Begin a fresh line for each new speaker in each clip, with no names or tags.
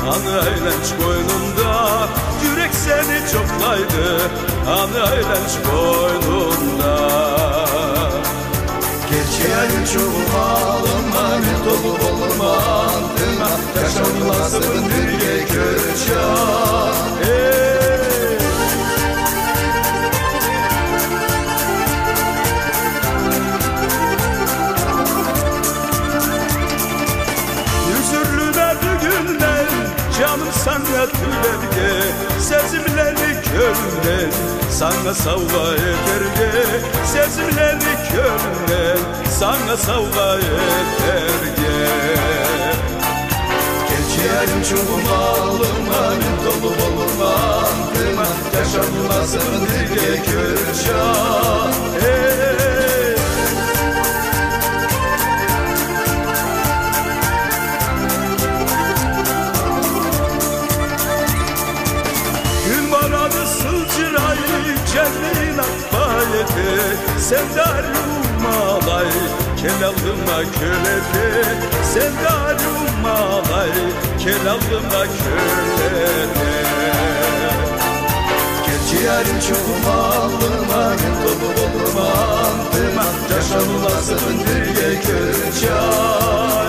Anı eğlenç boynunda, yürek seni çoklaydı. Anı eğlenç boynunda.
Geçeyen çuvalım ne dolu olmandıma, yaşanmasın bir köçan.
Yüzürlüme bugünler, canım sana tülerge, sezimleri körümden, sana savga ederge, sezimleri körümden, sana savga ederge.
Geçeyen çuvalım ne dolu olmandıma, yaşanmasın bir köçan.
Cennin akbayete, sevdarım alay, kelallıma kölete, sevdarım alay, kelallıma kölete.
Geçeyen çuvalım ne dolu olmandıma, yaşanmasın bir köçan.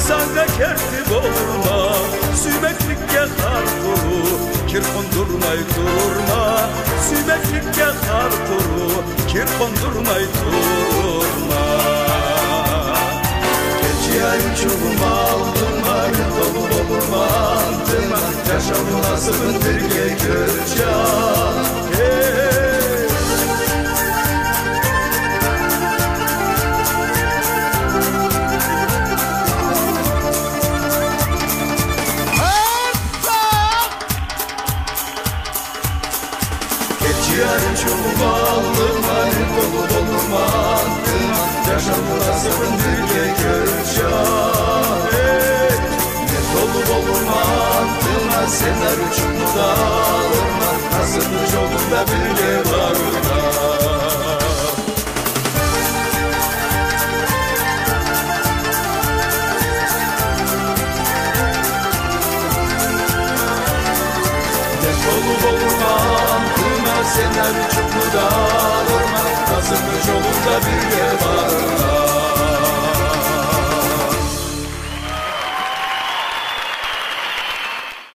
Sana kertip olma, süymeklikke harpuru, kirkondurmay durma, süymeklikke harpuru, kirkondurmay durma.
Geçeyen çuvalım ne dolu olmandıma, yaşanmasın bir köçan. Geçeyen çuvalım ne dolu olmandıma, yaşanmasın bir köçan. Ne dolu olmandıma, senler uçup dağılma, nasıl yolunda bir varına. Ne dolu olmandıma, senler uçup dağılma, nasıl yolunda bir